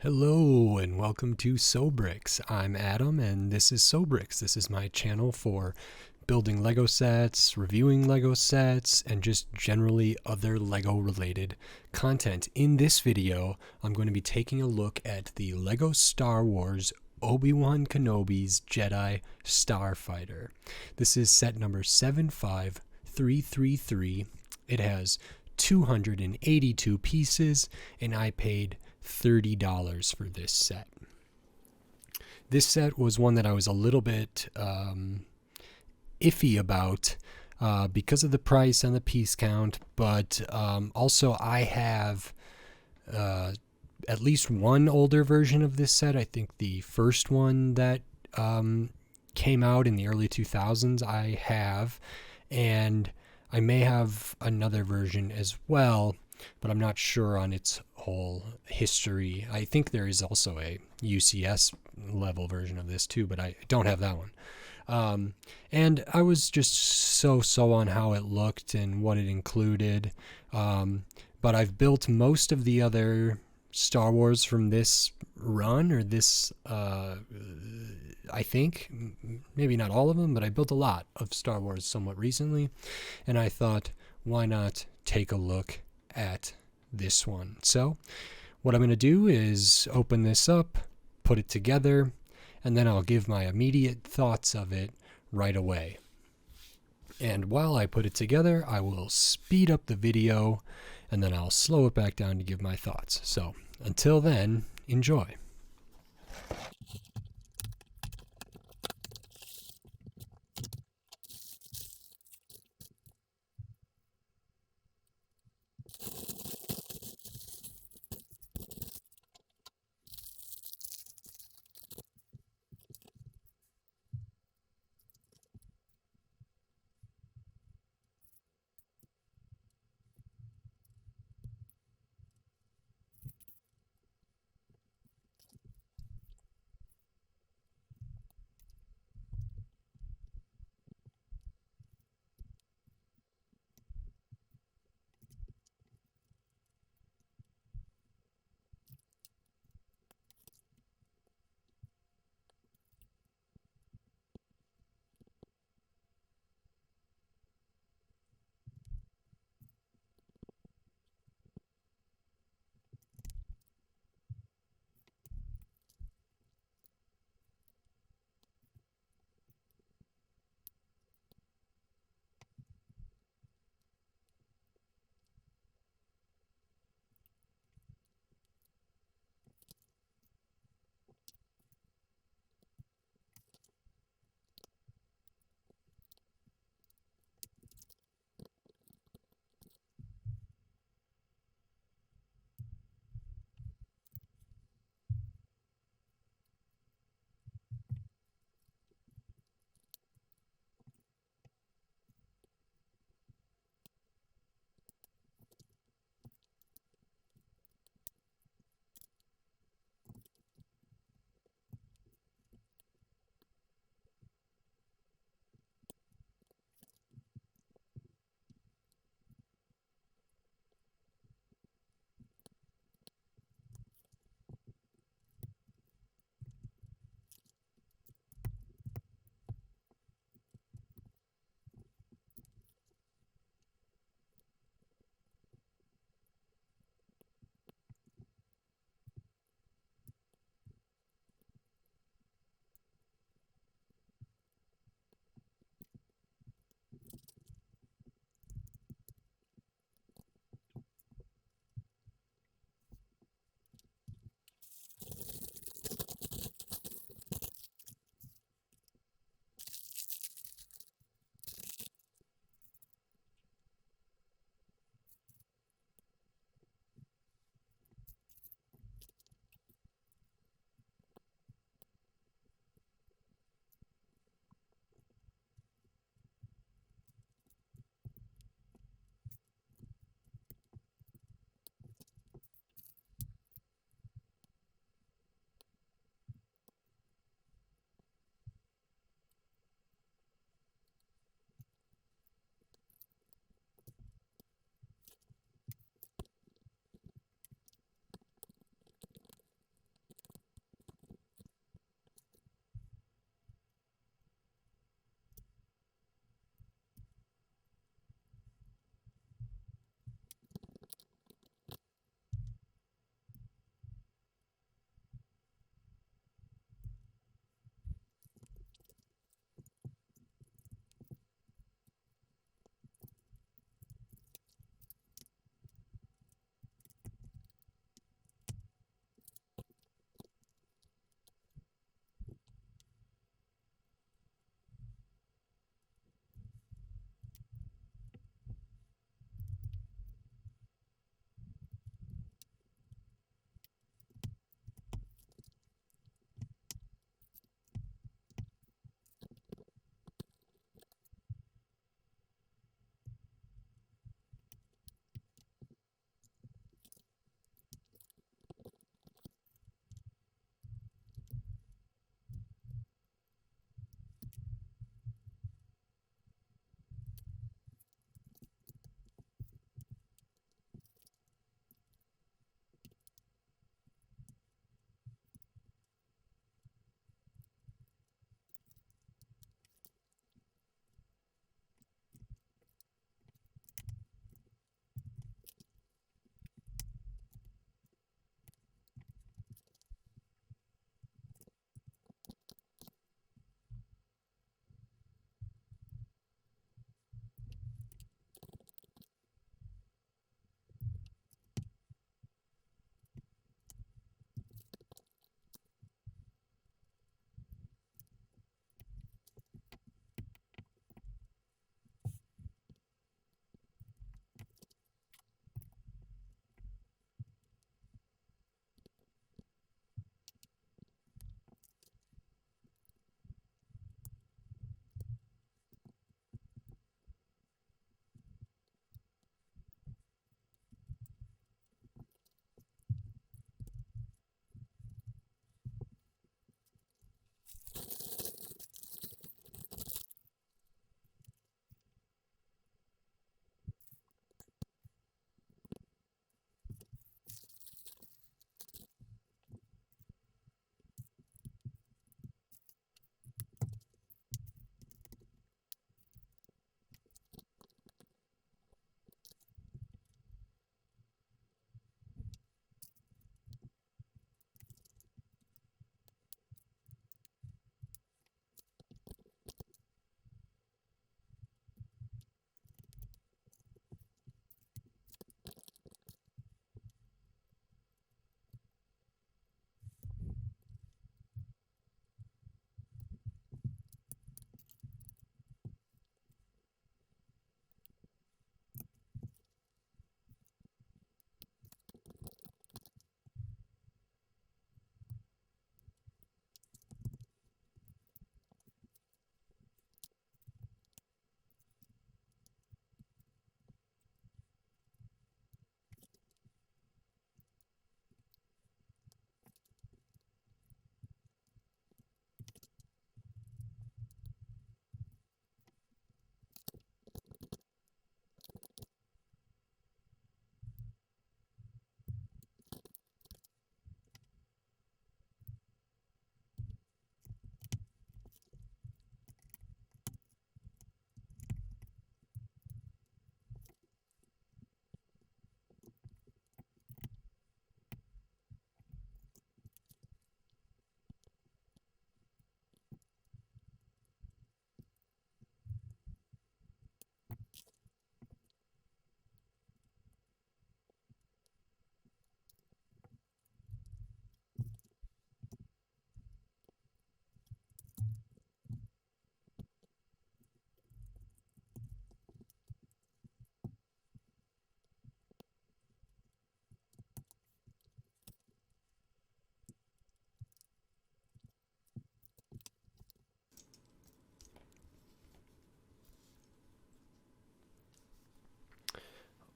Hello and welcome to Sobrix. I'm Adam and this is Sobrix. This is my channel for building Lego sets, reviewing Lego sets, and just generally other Lego related content. In this video, I'm going to be taking a look at the Lego Star Wars Obi-Wan Kenobi's Jedi Starfighter. This is set number 75333. It has 282 pieces and I paid $30 for this set. This set was one that I was a little bit iffy about because of the price and the piece count, but also I have at least one older version of this set. I think the first one that came out in the early 2000s I have, and I may have another version as well, but I'm not sure on its whole history. I think there is also a UCS level version of this too, but I don't have that one. And I was just so on how it looked and what it included. But I've built most of the other Star Wars from this run, or this, I think, maybe not all of them, but I built a lot of Star Wars somewhat recently. And I thought, why not take a look at this one? So what I'm going to do is open this up, put it together, and then I'll give my immediate thoughts of it right away. And while I put it together, I will speed up the video and then I'll slow it back down to give my thoughts. So until then, enjoy.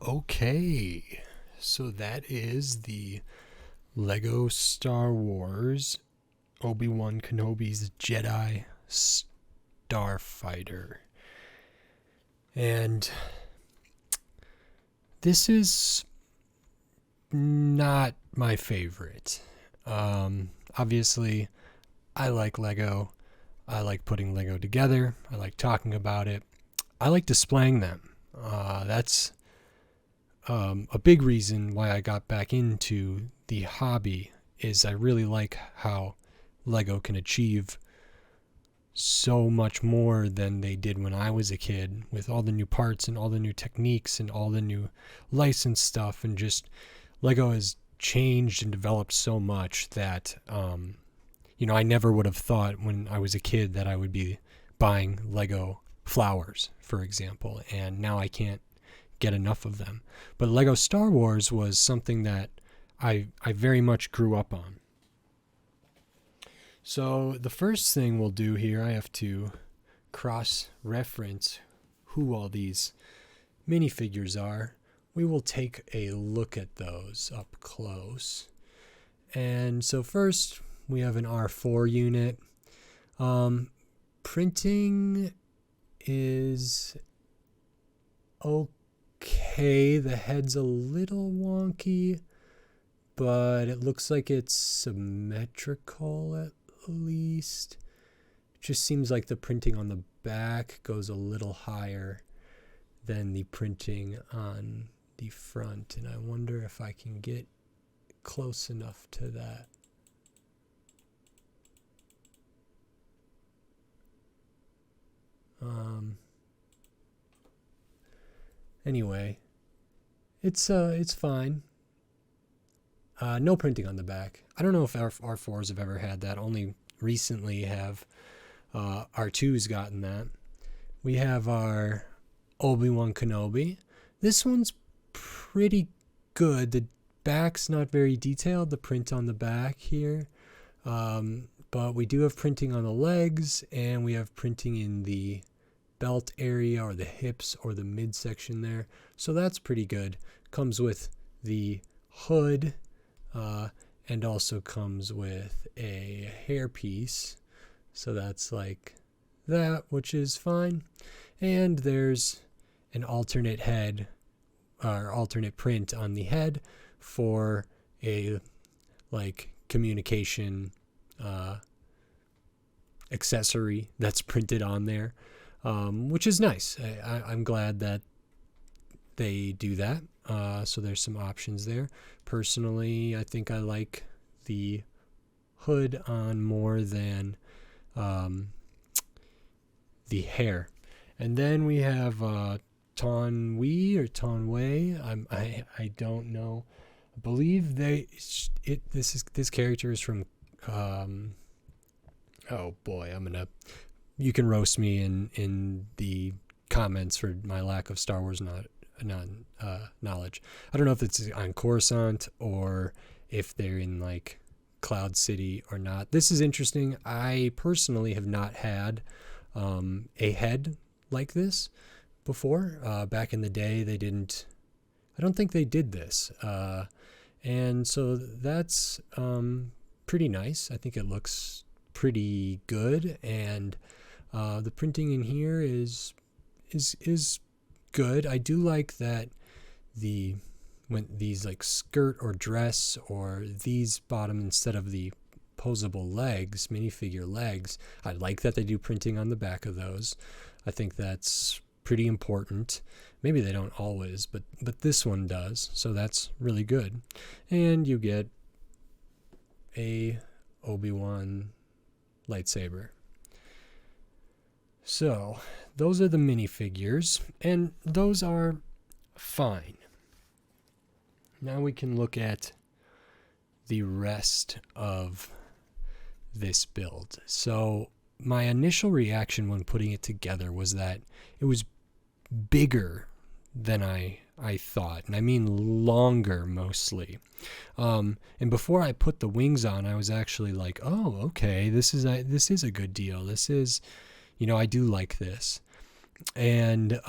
Okay, so that is the Lego Star Wars Obi-Wan Kenobi's Jedi Starfighter. And this is not my favorite. Obviously, I like Lego. I like putting Lego together. I like talking about it. I like displaying them. That's a big reason why I got back into the hobby is I really like how Lego can achieve so much more than they did when I was a kid with all the new parts and all the new techniques and all the new licensed stuff, and just Lego has changed and developed so much that I never would have thought when I was a kid that I would be buying Lego flowers, for example, and now I can't get enough of them. But Lego Star Wars was something that I very much grew up on. So the first thing we'll do here, I have to cross-reference who all these minifigures are. We will take a look at those up close. And so first, we have an R4 unit. Printing is okay. The head's a little wonky, but it looks like it's symmetrical at least. It just seems like the printing on the back goes a little higher than the printing on the front, and I wonder if I can get close enough to that. Anyway, it's fine. No printing on the back. I don't know if R4s have ever had that. Only recently have R2s gotten that. We have our Obi-Wan Kenobi. This one's pretty good. The back's not very detailed, the print on the back here. But we do have printing on the legs, and we have printing in the belt area or the hips or the midsection there. So that's pretty good. Comes with the hood, and also comes with a hairpiece. So that's like that, which is fine. And there's an alternate head or alternate print on the head for a like communication accessory that's printed on there, which is nice. I'm glad that they do that. So there's some options there. Personally, I think I like the hood on more than the hair. And then we have Tonwei or Tonwei. I don't know. I believe this character is from oh boy, you can roast me in the comments for my lack of Star Wars knowledge. I don't know if it's on Coruscant or if they're in like Cloud City or not. This is interesting. I personally have not had a head like this before. Back in the day, I don't think they did this. And so that's pretty nice. I think it looks pretty good, and the printing in here is good. I do like that when these like skirt or dress or these bottom instead of the posable legs, minifigure legs. I like that they do printing on the back of those. I think that's pretty important. Maybe they don't always, but this one does, so that's really good. And you get a Obi-Wan lightsaber. So those are the minifigures, and those are fine. Now we can look at the rest of this build. So my initial reaction when putting it together was that it was bigger than I thought, and I mean longer mostly. And before I put the wings on, I was actually like, oh, okay, this is a good deal. This is, I do like this. And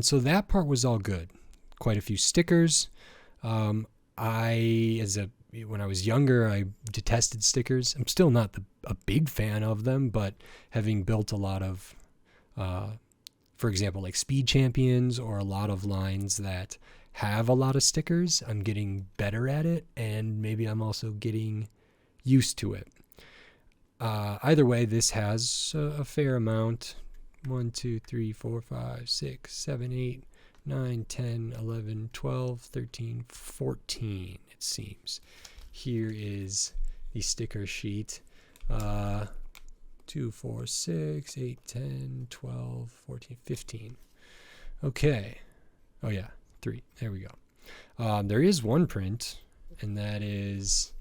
so that part was all good. quite a few stickers. When I was younger, I detested stickers. I'm still not a big fan of them, but having built a lot of, for example, like Speed Champions or a lot of lines that have a lot of stickers, I'm getting better at it, and maybe I'm also getting used to it. Either way, this has a fair amount. 1, 2, 3, 4, 5, 6, 7, 8, 9, 10, 11, 12, 13, 14, it seems. Here is the sticker sheet. 2, 4, 6, 8, 10, 12, 14, 15. Okay. Oh, yeah. 3. There we go. There is one print, and that is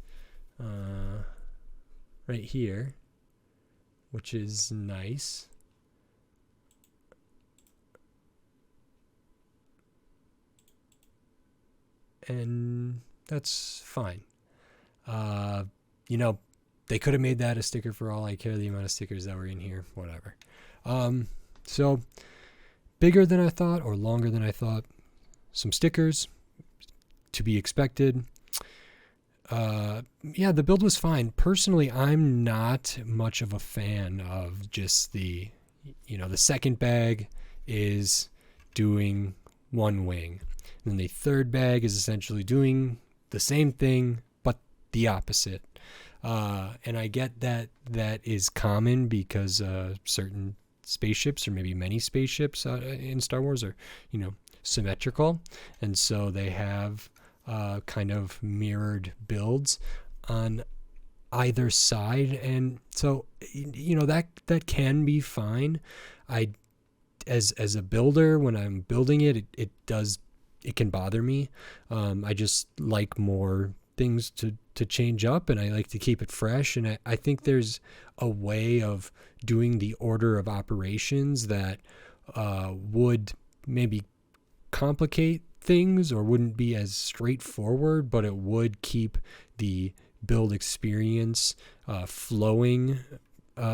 right here, which is nice. And that's fine. They could have made that a sticker for all I care, the amount of stickers that were in here, whatever. So bigger than I thought or longer than I thought. Some stickers to be expected. The build was fine. Personally, I'm not much of a fan of just the second bag is doing one wing. And then the third bag is essentially doing the same thing, but the opposite. And I get that is common because certain spaceships, or maybe many spaceships in Star Wars, are, symmetrical. And so they have kind of mirrored builds on either side. And so, that can be fine. As a builder, when I'm building it can bother me. I just like more things to change up, and I like to keep it fresh. And I think there's a way of doing the order of operations that would maybe complicate things or wouldn't be as straightforward, but it would keep the build experience flowing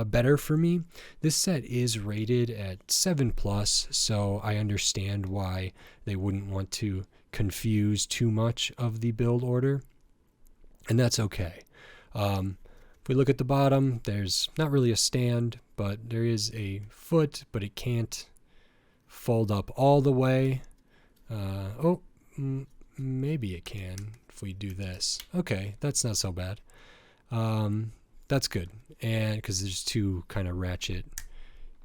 better for me. This set is rated at 7+, so I understand why they wouldn't want to confuse too much of the build order, and that's okay. If we look at the bottom, there's not really a stand, but there is a foot, but it can't fold up all the way. Maybe it can if we do this. Okay, that's not so bad. That's good, and because there's two kind of ratchet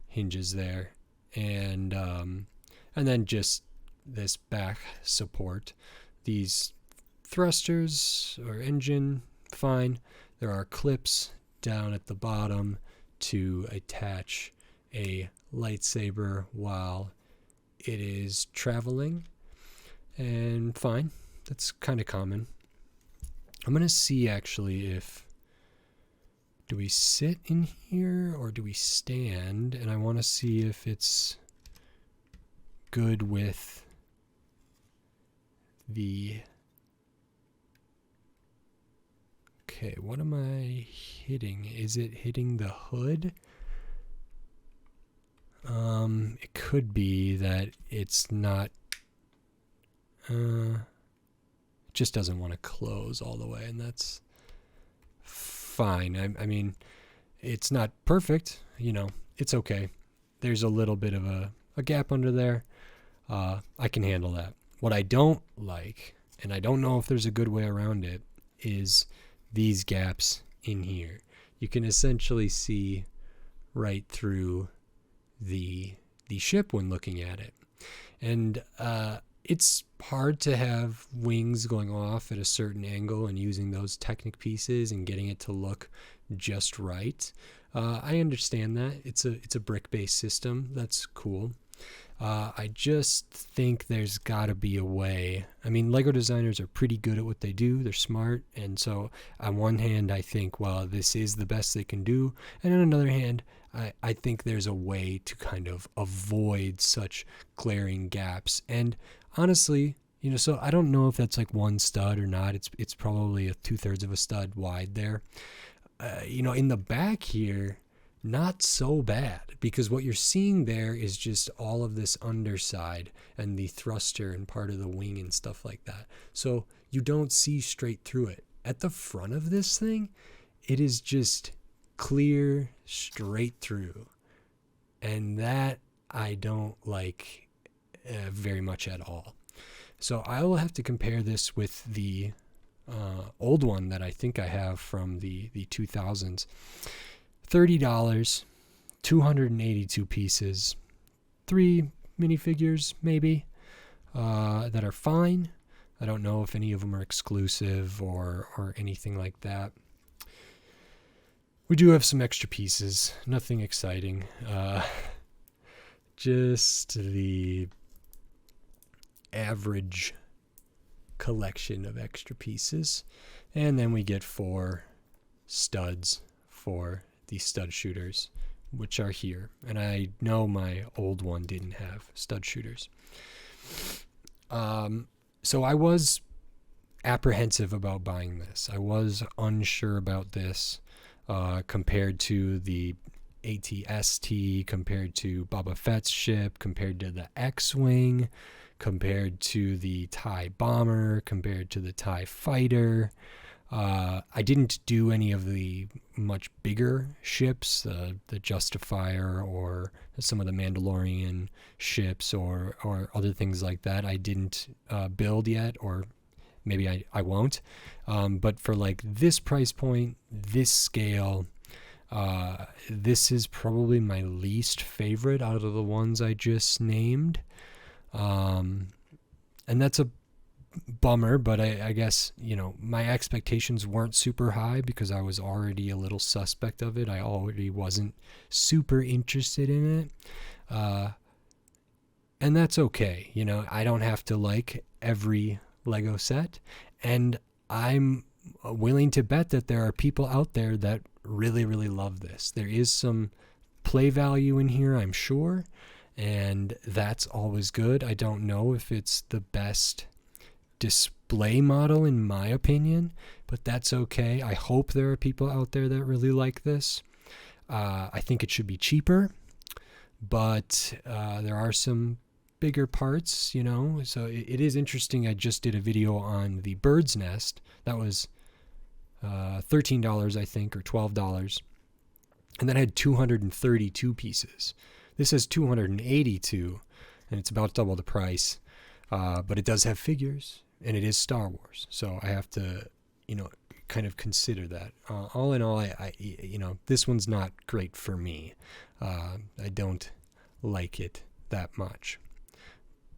hinges there, and then just this back support. These thrusters or engine, fine. There are clips down at the bottom to attach a lightsaber while it is traveling, and fine. That's kind of common. I'm gonna see actually if do we sit in here or do we stand, and I want to see if it's good with the... Okay, what am I hitting? Is it hitting the hood? It could be that it's not... it just doesn't want to close all the way, and that's fine. I mean, it's not perfect, it's okay. There's a little bit of a gap under there. I can handle that. What I don't like, and I don't know if there's a good way around it, is these gaps in here. You can essentially see right through the ship when looking at it. And it's hard to have wings going off at a certain angle and using those Technic pieces and getting it to look just right. I understand that. It's a brick-based system. That's cool. I just think there's got to be a way. I mean, Lego designers are pretty good at what they do. They're smart. And so on one hand, I think, well, this is the best they can do. And on another hand, I think there's a way to kind of avoid such glaring gaps. And honestly, so I don't know if that's like one stud or not. It's probably 2/3 of a stud wide there. In the back here, not so bad, because what you're seeing there is just all of this underside and the thruster and part of the wing and stuff like that. So you don't see straight through it. At the front of this thing, it is just clear straight through. And that I don't like very much at all. So I will have to compare this with the old one that I think I have from the 2000s. $30, 282 pieces, 3 minifigures maybe that are fine. I don't know if any of them are exclusive or anything like that. We do have some extra pieces, nothing exciting. Just the average collection of extra pieces. And then we get 4 studs for the stud shooters, which are here. And I know my old one didn't have stud shooters. So I was apprehensive about buying this. I was unsure about this compared to the AT-ST, compared to Boba Fett's ship, compared to the X-Wing, compared to the TIE Bomber, compared to the TIE Fighter. I didn't do any of the much bigger ships, the Justifier or some of the Mandalorian ships or other things like that. I didn't build yet, or maybe I won't. But for like this price point, this scale, this is probably my least favorite out of the ones I just named. And that's a bummer, but I guess, you know, my expectations weren't super high because I was already a little suspect of it. I already wasn't super interested in it. And that's okay. You know, I don't have to like every Lego set, and I'm willing to bet that there are people out there that really, really love this. There is some play value in here, I'm sure, and that's always good. I don't know if it's the best display model in my opinion, but that's okay. I hope there are people out there that really like this. I think it should be cheaper, but there are some bigger parts, you know, so it is interesting. I just did a video on the bird's nest that was $13 I think, or $12, and that had 232 pieces. This has 282, and it's about double the price, but it does have figures, and it is Star Wars, so I have to, you know, kind of consider that. All in all, I you know, this one's not great for me. I don't like it that much.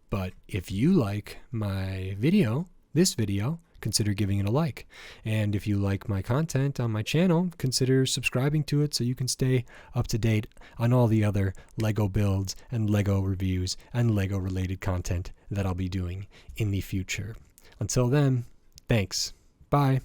But if you like my video, this video, consider giving it a like. And if you like my content on my channel, consider subscribing to it so you can stay up to date on all the other Lego builds and Lego reviews and Lego related content that I'll be doing in the future. Until then, thanks. Bye.